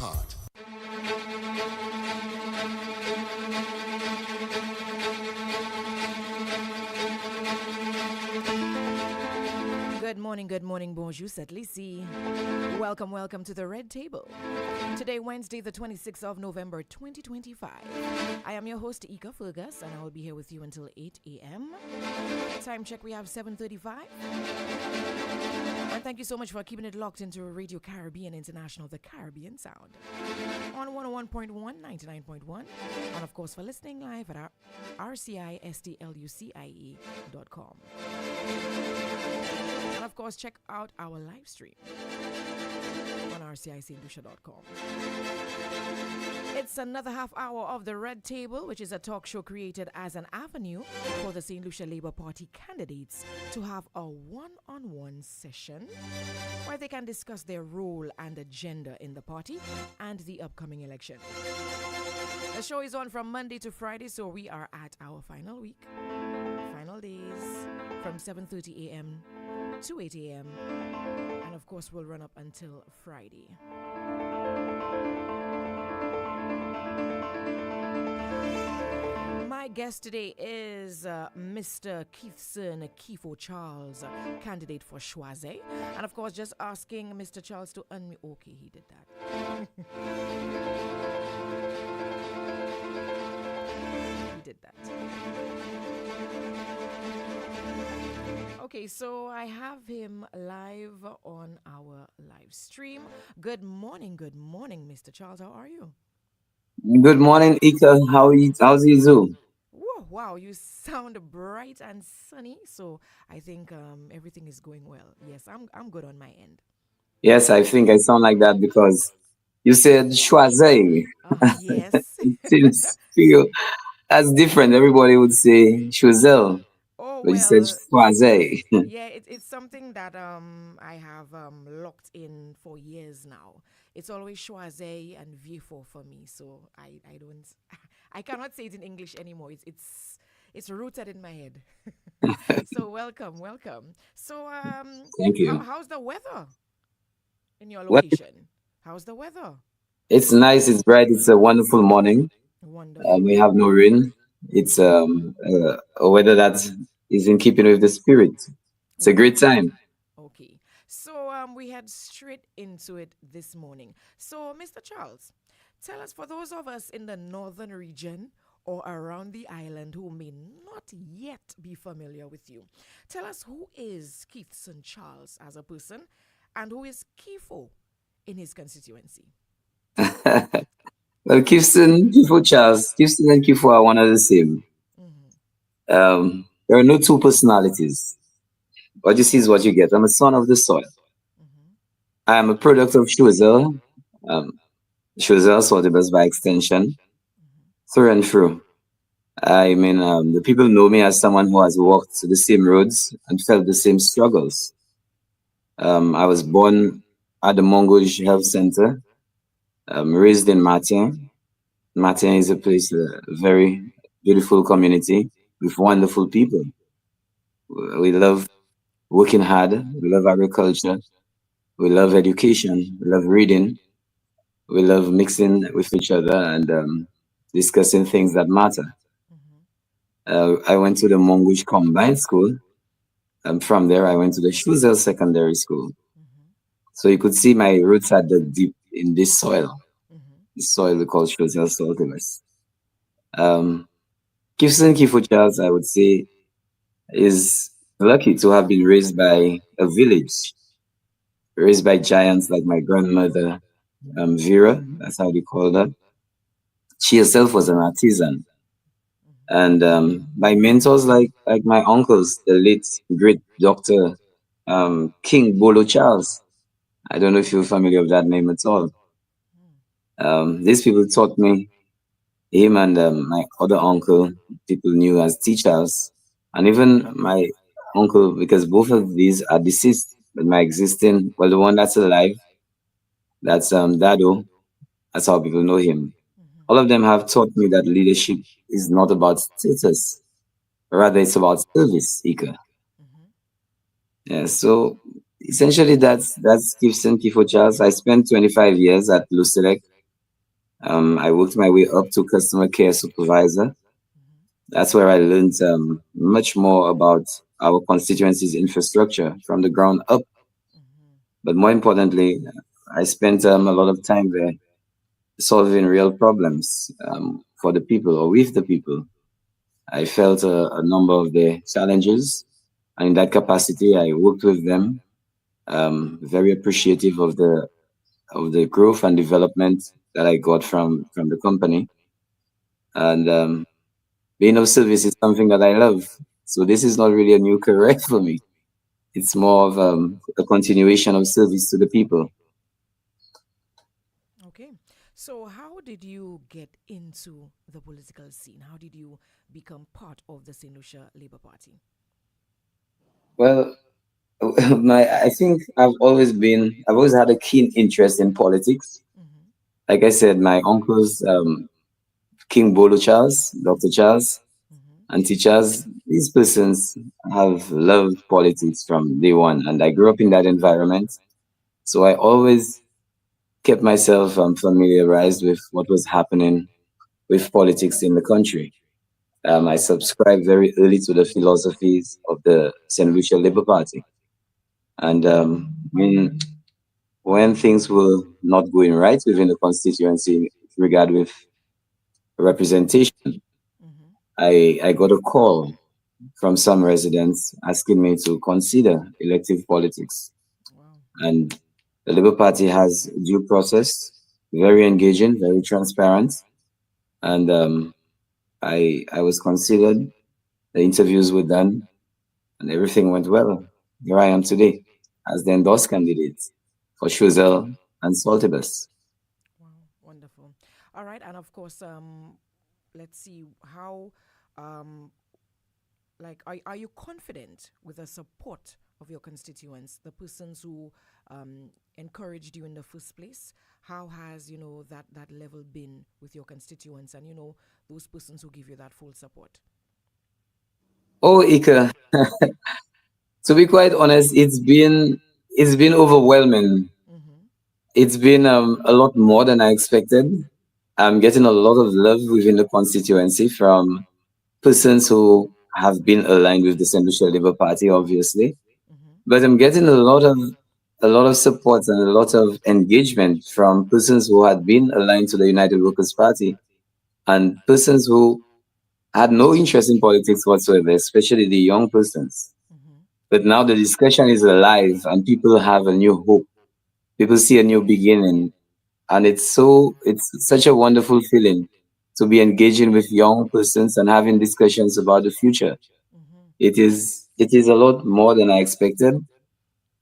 heart. Good morning, bonjour, c'est Lisi. Welcome to the Red Table. Today, Wednesday, the 26th of November, 2025. I am your host, Ika Fergus, and I will be here with you until 8 a.m. Time check, we have 7:35. And thank you so much for keeping it locked into Radio Caribbean International, the Caribbean Sound. On 101.1, 99.1, and of course for listening live at rcistlucie.com. And of course, check out our live stream on rcistlucie.com. It's another half hour of the Red Table, which is a talk show created as an avenue for the St. Lucia Labour Party candidates to have a one-on-one session where they can discuss their role and agenda in the party and the upcoming election. The show is on from Monday to Friday, so we are at our final week, final days, from 7:30 a.m. to 8 a.m. And of course, we'll run up until Friday. My guest today is Mr. Keithson Kifo Charles, candidate for Choiset. And of course, just asking Mr. Charles to unmute. Okay, he did that. He did that. Okay, so I have him live on our live stream. Good morning, Mr. Charles. How are you? Good morning, Ika. How's you do? Whoa, wow, you sound bright and sunny. So I think everything is going well. Yes, I'm good on my end. Yes, I think I sound like that because you said Choiset. Yes. It seems feel that's different. Everybody would say Choiseul, Oh but you said well, Choiset. yeah, it's something that I have locked in for years now. It's always Choiset and V4 for me, so I don't I cannot say it in English anymore. It's rooted in my head. So welcome. So Thank you. how's the weather in your Well, location? How's the weather? it's nice. It's bright. It's a wonderful morning. We Wonderful. have no rain. It's a weather that is in keeping with the spirit. It's a great Wonderful. time. Okay. So we head straight into it this morning. So Mr. Charles, tell us, for those of us in the northern region or around the island who may not yet be familiar with you, tell us, who is Keithson Charles as a person and who is Kifo in his constituency? Well, Kifo Charles, Kifson and Kifo are one and the same. Mm-hmm. There are no two personalities. What you see is what you get. I'm a son of the soil. Mm-hmm. I am a product of Choiseul, um, Choiseul Sortibus by extension, through and through. I mean, the people know me as someone who has walked the same roads and felt the same struggles. I was born at the Mongoge Health Center, raised in Martin. Martin is a place, a very beautiful community with wonderful people. We love working hard. We love agriculture. We love education. We love reading. We love mixing with each other and discussing things that matter. Mm-hmm. I went to the Mongoose Combined School. From there, I went to the Choiseul Secondary School. Mm-hmm. So you could see my roots are deep in this soil. Mm-hmm. This soil we call Choiseul Saltibus. Um, Kifson Kifo Charles, I would say, is lucky to have been raised by a village, raised by giants like my grandmother, Vera, that's how they called her. She herself was an artisan. And my mentors, like my uncles, the late great Dr. King Bolo Charles. I don't know if you're familiar with that name at all. These people taught me, him and my other uncle, people knew as teachers, and even my uncle, because both of these are deceased, but my existing, well, the one that's alive, that's Dado, that's how people know him. Mm-hmm. All of them have taught me that leadership is not about status, rather it's about service, Ika. Mm-hmm. Yeah, so essentially that's Gibson Kifo Charles. I spent 25 years at Lucelec. I worked my way up to customer care supervisor. Mm-hmm. That's where I learned much more about our constituency's infrastructure from the ground up. Mm-hmm. But more importantly, I spent a lot of time there solving real problems for the people or with the people. I felt a number of their challenges, and in that capacity, I worked with them. Very appreciative of the growth and development that I got from the company, and being of service is something that I love. So this is not really a new career for me. It's more of a continuation of service to the people. Okay. So, how did you get into the political scene? How did you become part of the St. Lucia Labour Party? Well, I think I've always had a keen interest in politics. Mm-hmm. Like I said, my uncles, King Bolo Charles, Dr. Charles, Mm-hmm. and teachers, these persons have loved politics from day one, and I grew up in that environment. So I always kept myself familiarized with what was happening with politics in the country. I subscribed very early to the philosophies of the St. Lucia Labour Party. And when things were not going right within the constituency with regard with representation, Mm-hmm. I got a call from some residents asking me to consider elective politics. Wow. And the Labour Party has due process, very engaging, very transparent. And I was considered, the interviews were done, and everything went well. Here I am today as the endorsed candidate for Schuzel and Saltibus. Wow. Wonderful. All right. And of course, let's see how, um, like, are you confident with the support of your constituents, the persons who encouraged you in the first place? How has, that level been with your constituents and, those persons who give you that full support? Oh, Ika, to be quite honest, it's been overwhelming. Mm-hmm. It's been a lot more than I expected. I'm getting a lot of love within the constituency from persons who have been aligned with the St. Lucia Labour Party, obviously. Mm-hmm. But I'm getting a lot of support and a lot of engagement from persons who had been aligned to the United Workers' Party and persons who had no interest in politics whatsoever, especially the young persons. Mm-hmm. But now the discussion is alive and people have a new hope. People see a new beginning. And it's such a wonderful feeling to be engaging with young persons and having discussions about the future. Mm-hmm. It is a lot more than I expected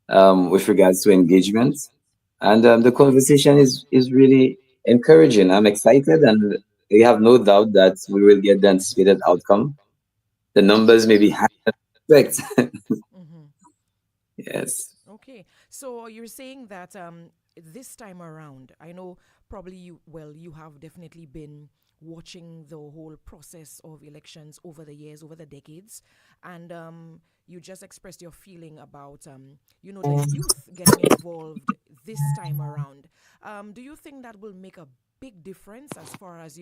with regards to engagement. And the conversation is really encouraging. I'm excited, and I have no doubt that we will get the anticipated outcome. The numbers may be high than I expect. Mm-hmm. Yes. Okay, so you're saying that this time around, I know probably you have definitely been watching the whole process of elections over the years, over the decades, and you just expressed your feeling about the youth getting involved this time around. Do you think that will make a big difference as far as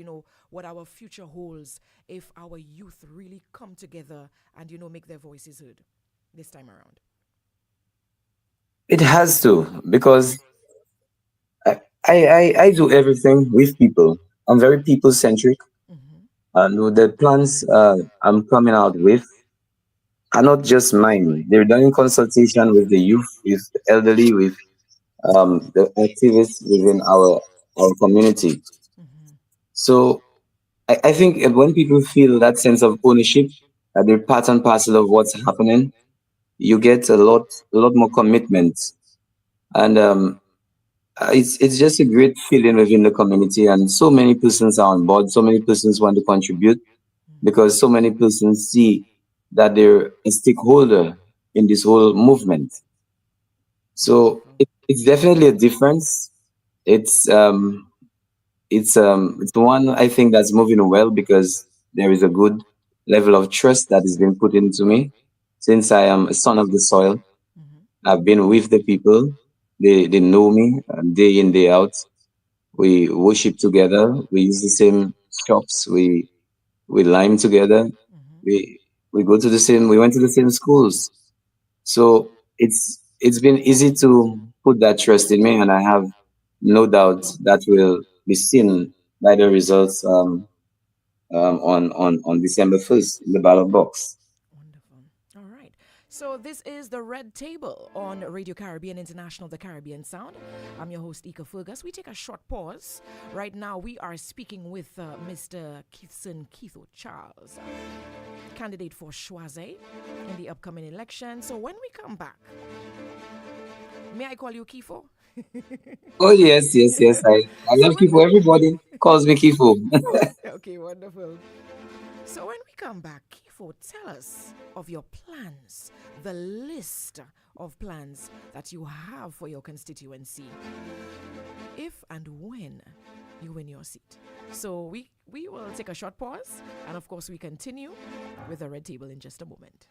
what our future holds if our youth really come together and make their voices heard this time around? It has to, because I do everything with people. I'm very people centric. Mm-hmm. And the plans I'm coming out with are not just mine. They're done in consultation with the youth, with the elderly, with the activists within our community. Mm-hmm. So I think when people feel that sense of ownership, that they're part and parcel of what's happening, you get a lot more commitment. And it's just a great feeling within the community, and so many persons are on board. So many persons want to contribute Mm-hmm. because so many persons see that they're a stakeholder in this whole movement. So Wonderful. it's definitely a difference. It's it's one I think that's moving well because there is a good level of trust that has been put into me since I am a son of the soil. Mm-hmm. I've been with the people. They know me day in day out, We worship together. We use the same shops. We lime together. Mm-hmm. We go to the same. We went to the same schools. So it's been easy to put that trust in me, and I have no doubt that will be seen by the results on December 1st in the ballot box. Wonderful. All right. So this is the Red Table on Radio Caribbean International, the Caribbean Sound. I'm your host, Ika Fergus. We take a short pause. Right now, we are speaking with Mr. Keithson Keitho Charles, candidate for Choiset in the upcoming election. So when we come back, may I call you Kifo? Oh yes, yes, yes. I So love when Kifo. Everybody calls me Kifo. okay, wonderful. So when we come back, Kifo, tell us of your plans, the list of plans that you have for your constituency, if and when you win your seat. So we will take a short pause, and of course we continue with the Red Table in just a moment.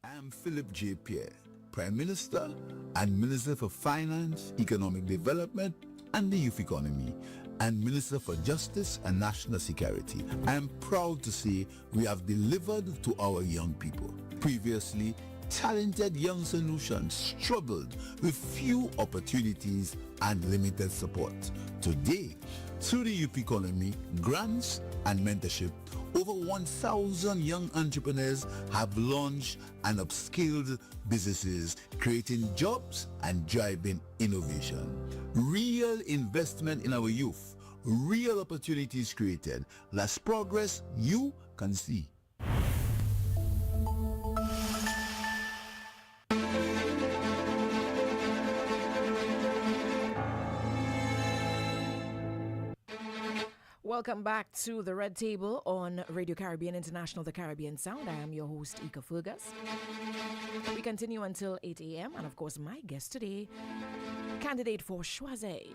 I'm Philip J. Pierre, Prime Minister and Minister for Finance, Economic Development and the Youth Economy, and Minister for Justice and National Security. I am proud to say we have delivered to our young people. Previously, talented young solutions struggled with few opportunities and limited support. Today, through the youth economy, grants and mentorship, over 1,000 young entrepreneurs have launched and upskilled businesses, creating jobs and driving innovation. Real investment in our youth, real opportunities created, less progress you can see. Welcome back to the Red Table on Radio Caribbean International, the Caribbean Sound. I am your host, Ika Fergus. We continue until 8 a.m. And of course, my guest today, candidate for Choiset,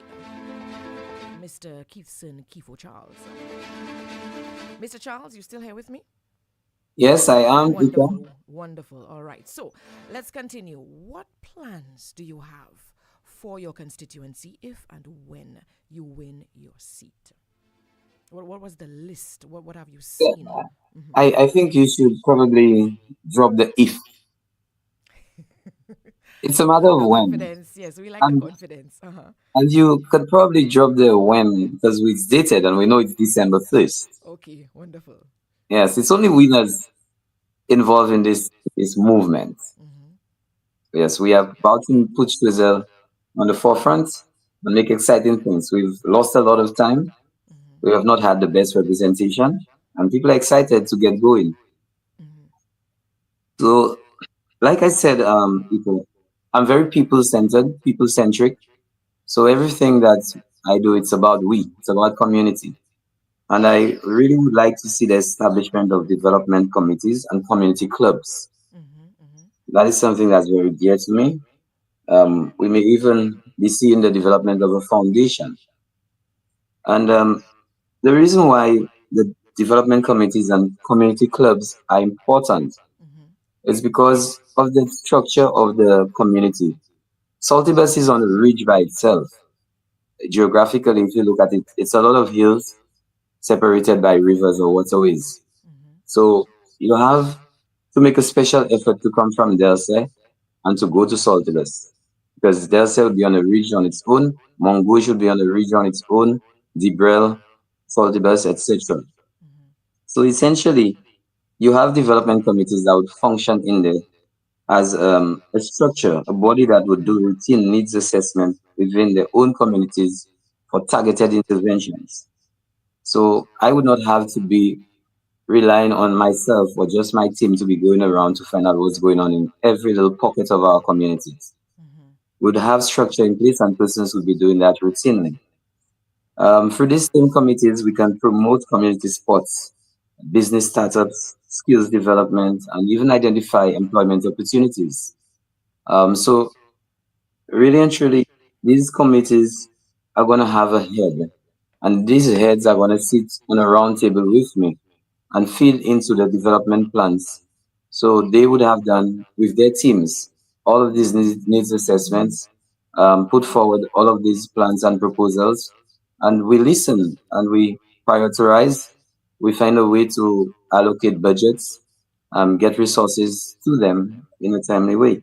Mr. Keithson Keitho Charles. Mr. Charles, you still here with me? Yes, I am. Ika. Wonderful, wonderful. All right. So let's continue. What plans do you have for your constituency if and when you win your seat? What was the list? What have you seen? I think you should probably drop the if. It's a matter of The when. confidence. Yes, we like the And confidence. Uh-huh. and you could probably drop the when because it's dated and we know it's December 1st. Okay, wonderful. Yes, it's only winners involved in this movement. Mm-hmm. Yes, we are about to put Twizzle on the forefront and make exciting things. We've lost a lot of time. Mm-hmm. We have not had the best representation, and people are excited to get going. Mm-hmm. So, like I said, people, I'm very people-centered, people-centric. So everything that I do, it's about we, it's about community. And I really would like to see the establishment of development committees and community clubs. Mm-hmm. Mm-hmm. That is something that's very dear to me. We may even be seeing the development of a foundation. And the reason why the development committees and community clubs are important Mm-hmm. is because of the structure of the community. Saltibus is on a ridge by itself. Geographically, if you look at it, it's a lot of hills separated by rivers or waterways. Mm-hmm. So you have to make a special effort to come from Delse and to go to Saltibus. Because Delse will be on a ridge on its own, Mongo should be on a ridge on its own, Dibrel, Saltibus, etc. Mm-hmm. So essentially, you have development committees that would function in there as a structure, a body that would do routine needs assessment within their own communities for targeted interventions. So I would not have to be relying on myself or just my team to be going around to find out what's going on in every little pocket of our communities. Mm-hmm. We'd have structure in place and persons would be doing that routinely. Through these same committees, we can promote community sports, business startups, skills development, and even identify employment opportunities. So really and truly, these committees are going to have a head, and these heads are going to sit on a round table with me and feed into the development plans. So they would have done with their teams. all of these needs assessments, put forward all of these plans and proposals, and we listen and we prioritize. We find a way to allocate budgets, get resources to them in a timely way.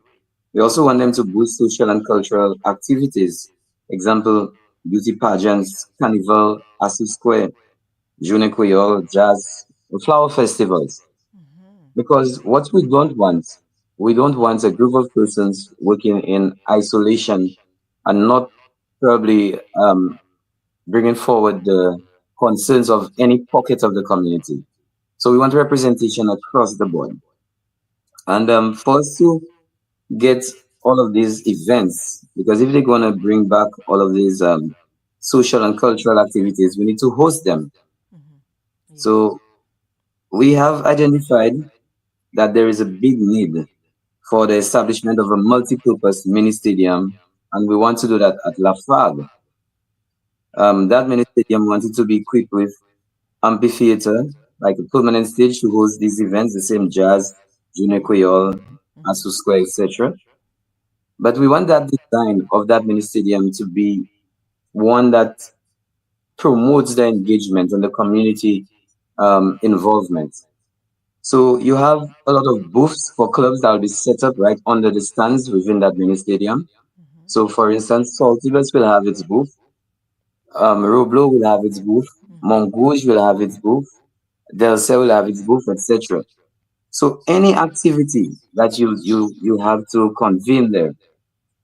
We also want them to boost social and cultural activities. Example, beauty pageants, carnival, Asu Square, Journée Creole, jazz, flower festivals. Because what we don't want a group of persons working in isolation and not probably bringing forward the concerns of any pocket of the community. So we want representation across the board. And for us to get all of these events, because if they're going to bring back all of these social and cultural activities, we need to host them. Yeah. So we have identified that there is a big need for the establishment of a multi-purpose mini stadium, and we want to do that at La Frag. That mini stadium wanted to be equipped with amphitheater, like a permanent stage to host these events, the same jazz, Junior Creole, Asu Square, etc. But we want that design of that mini stadium to be one that promotes the engagement and the community involvement. So you have a lot of booths for clubs that will be set up right under the stands within that mini stadium. So, for instance, Saltibus will have its booth, Roblo will have its booth, Montgouge will have its booth, Delce will have its booth, etc. So, any activity that you have to convene there,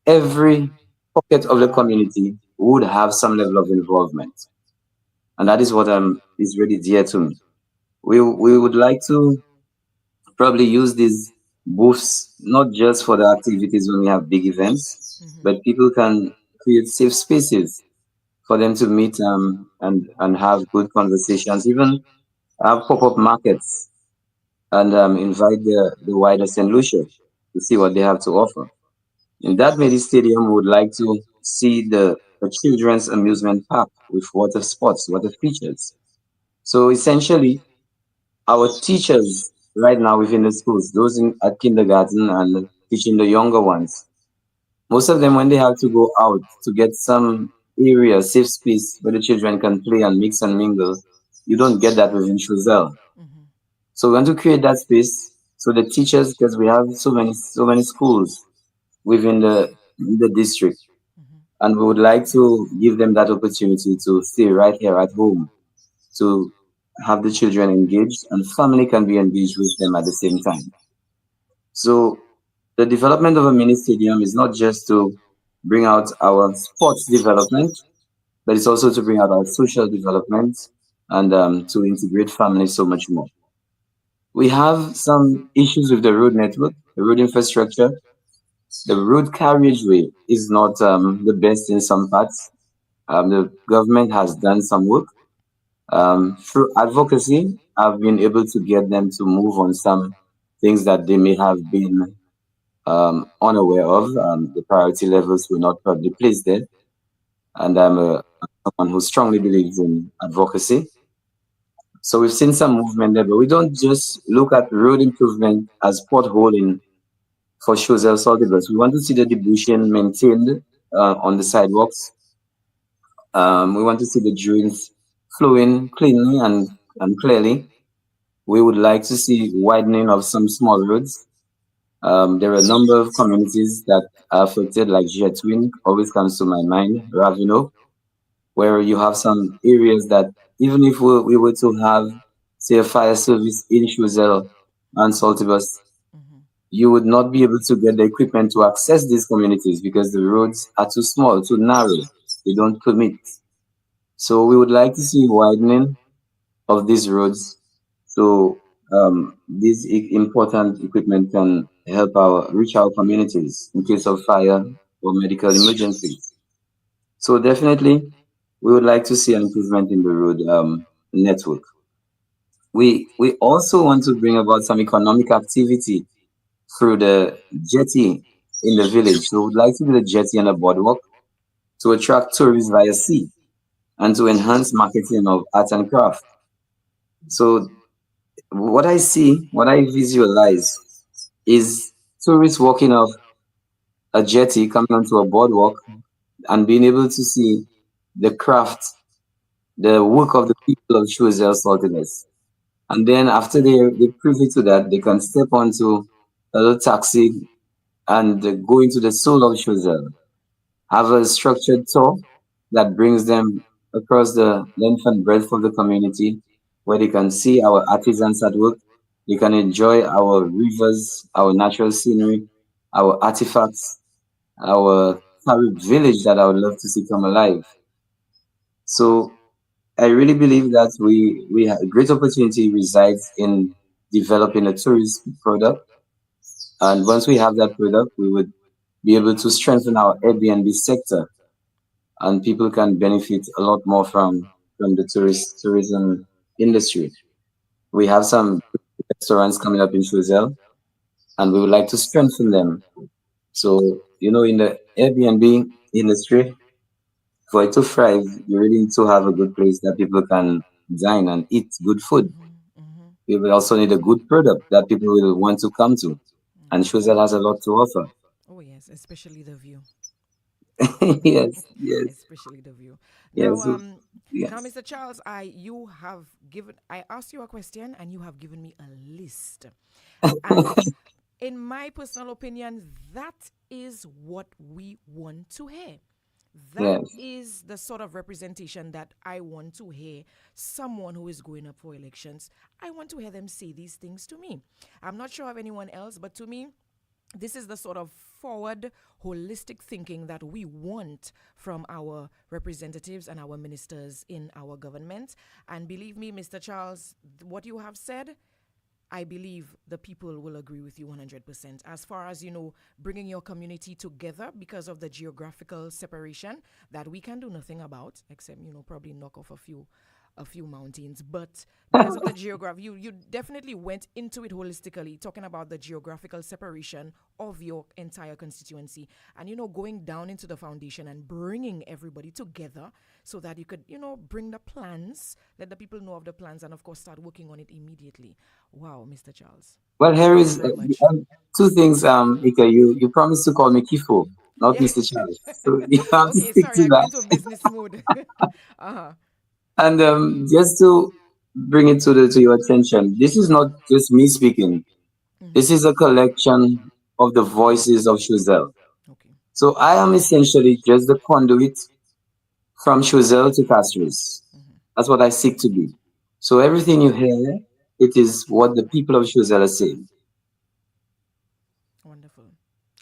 every pocket of the community would have some level of involvement, and that is what is really dear to me. We would like to probably use these booths not just for the activities when we have big events, but people can create safe spaces for them to meet and have good conversations, even have pop-up markets and invite the wider St. Lucia to see what they have to offer. In that Medi Stadium, we would like to see the children's amusement park with water sports, water features. So essentially, our teachers right now within the schools, those at kindergarten and teaching the younger ones, most of them when they have to go out to get some area, safe space where the children can play and mix and mingle, you don't get that within Chuzel. So we want to create that space so the teachers, because we have so many schools within the district, and we would like to give them that opportunity to stay right here at home to have the children engaged and family can be engaged with them at the same time. So the development of a mini stadium is not just to bring out our sports development, but it's also to bring out our social development and to integrate families so much more. We have some issues with the road network, the road infrastructure. The road carriageway is not the best in some parts. The government has done some work. Through advocacy, I've been able to get them to move on some things that they may have been unaware of. The priority levels were not probably placed there. And I'm someone who strongly believes in advocacy. So we've seen some movement there, but we don't just look at road improvement as potholing for Choiseul Saltibus. We want to see the debution maintained on the sidewalks. We want to see the drains flowing cleanly and clearly. We would like to see widening of some small roads. There are a number of communities that are affected, like Jetwin always comes to my mind, Ravino, where you have some areas that even if we were to have, say, a fire service in Choiseul and Saltibus, you would not be able to get the equipment to access these communities because the roads are too small, too narrow. They don't permit. So we would like to see widening of these roads so this important equipment can help reach our communities in case of fire or medical emergencies. So definitely, we would like to see an improvement in the road network. We also want to bring about some economic activity through the jetty in the village. So we would like to do the jetty and a boardwalk to attract tourists via sea and to enhance marketing of art and craft. So what I see, what I visualize is tourists walking off a jetty, coming onto a boardwalk, and being able to see the craft, the work of the people of Choiseul Saltiness. And then after they privy to that, they can step onto a little taxi and go into the soul of Choiseul, have a structured tour that brings them across the length and breadth of the community, where they can see our artisans at work. They can enjoy our rivers, our natural scenery, our artifacts, our Carib village that I would love to see come alive. So I really believe that we have a great opportunity resides in developing a tourist product. And once we have that product, we would be able to strengthen our Airbnb sector, and people can benefit a lot more from the tourism industry. We have some restaurants coming up in Choiseul, and we would like to strengthen them. So, in the Airbnb industry, for it to thrive, you really need to have a good place that people can dine and eat good food. We will also need a good product that people will want to come to. And Choiseul has a lot to offer. Oh, yes, especially the view. Yes, yes, Especially the view. Now, yes, so- now, yes. Mr. Charles, I asked you a question and you have given me a list. And in my personal opinion, that is what we want to hear. That Yes. is the sort of representation that I want to hear someone who is going up for elections. I want to hear them say these things to me. I'm not sure of anyone else, but to me, this is the sort of forward, holistic thinking that we want from our representatives and our ministers in our government. And believe me, Mr. Charles, what you have said, I believe the people will agree with you 100%. As far as, bringing your community together because of the geographical separation that we can do nothing about, except, probably knock off a few mountains. But because of the geography, you definitely went into it holistically, talking about the geographical separation of your entire constituency and, going down into the foundation and bringing everybody together so that you could, bring the plans, let the people know of the plans, and of course start working on it immediately. Wow, Mr. Charles. Well, here Thank you is very much. two things. Ika, you promised to call me Kifo, not Yeah. Mr. Charles. So you have to Okay, stick sorry, to I go that. into a business mode. Uh-huh. And just to bring it to your attention, this is not just me speaking. This is a collection of the voices of Choiseul. Okay. So I am essentially just the conduit from Choiseul to Castries. That's what I seek to be. So everything you hear, it is what the people of Choiseul are saying. Wonderful.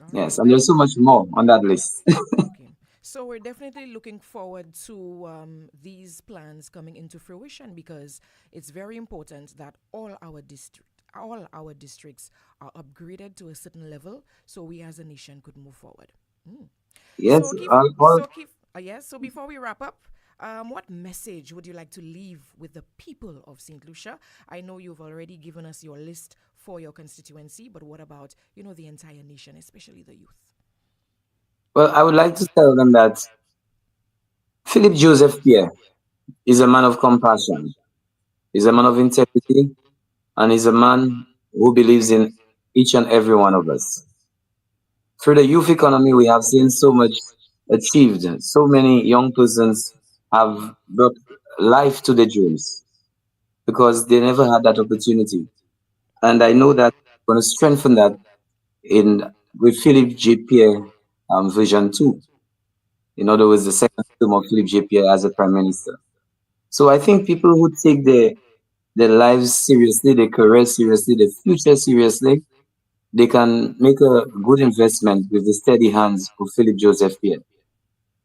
All right. Yes, and there's Well, so much more on that list. okay. So we're definitely looking forward to these plans coming into fruition because it's very important that all our districts are upgraded to a certain level so we as a nation could move forward. Mm. Yes, So Keith, all yes. So before we wrap up, what message would you like to leave with the people of Saint Lucia? I know you've already given us your list for your constituency, but what about the entire nation, especially the youth? well, I would like to tell them that Philip Joseph Pierre is a man of compassion, is a man of integrity, and is a man who believes in each and every one of us. Through the youth economy, we have seen so much achieved. So many young persons have brought life to their dreams because they never had that opportunity. And I know that we're going to strengthen that in with Philip J. Pierre Vision 2. In other words, the second term of Philip J. Pierre as a prime minister. So I think people who take their lives seriously, their career seriously, their future seriously, they can make a good investment with the steady hands of Philip Joseph Pierre.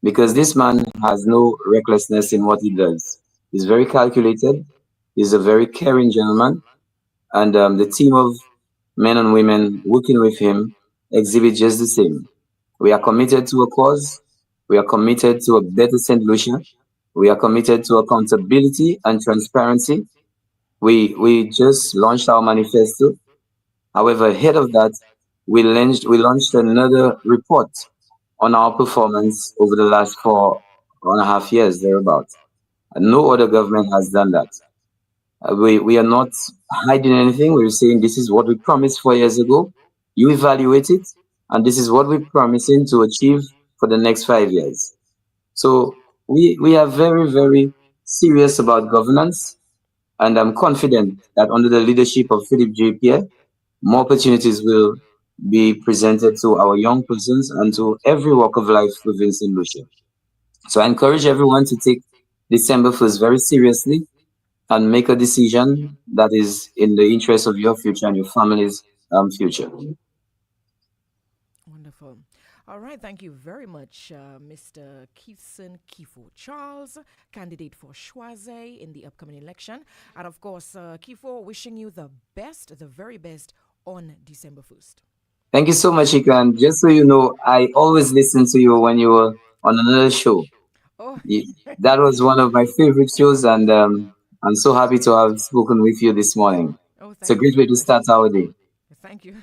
Because this man has no recklessness in what he does. He's very calculated, he's a very caring gentleman, and the team of men and women working with him exhibit just the same. We are committed to a cause, we are committed to a better St. Lucia, we are committed to accountability and transparency. We just launched our manifesto. However, ahead of that, we launched another report on our performance over the last 4.5 years, thereabout. And no other government has done that. We are not hiding anything. We're saying this is what we promised 4 years ago. You evaluate it. and this is what we're promising to achieve for the next 5 years. So we are very, very serious about governance, and I'm confident that under the leadership of Philip J. Pierre, more opportunities will be presented to our young persons and to every walk of life within St. Lucia. So I encourage everyone to take December 1st very seriously and make a decision that is in the interest of your future and your family's future. Wonderful. All right, thank you very much, Mr. Keithson Kifo Charles, candidate for Choisey in the upcoming election. And of course, Kifo, wishing you the best, the very best on December 1st. Thank you so much, Ika. And just so you know, I always listen to you when you were on another show. Oh, That was one of my favorite shows, and I'm so happy to have spoken with you this morning. oh, It's a thank you great way very to much. start our day. Thank you.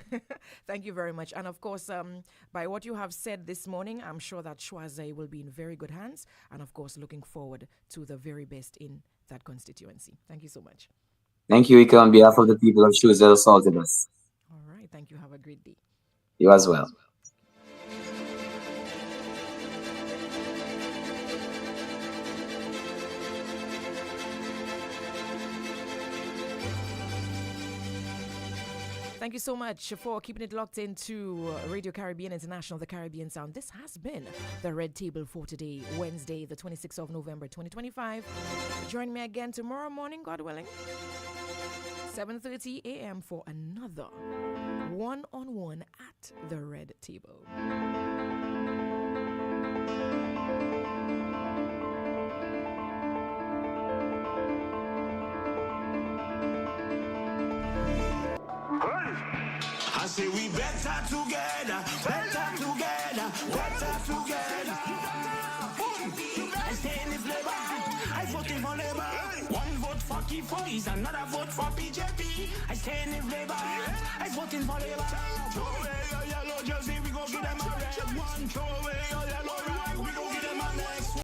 Thank you very much. And of course, by what you have said this morning, I'm sure that Choisey will be in very good hands. And of course, looking forward to the very best in that constituency. Thank you so much. Thank you, Ika, on behalf of the people of Shoes that assaulted us. All right. Thank you. Have a great day. You as well. Thank you so much for keeping it locked into Radio Caribbean International, the Caribbean Sound. This has been the Red Table for today, Wednesday, the 26th of November, 2025. Join me again tomorrow morning, God willing, 7:30 a.m. for another one-on-one at the Red Table. I say we better together, better together, better together. I stay in the flavor, I voting for Labour. One vote for Kifo is another vote for BJP. I stay in the flavor, I voting for Labour. Throw away your yellow jersey, we gon' give them a red one. Throw away your yellow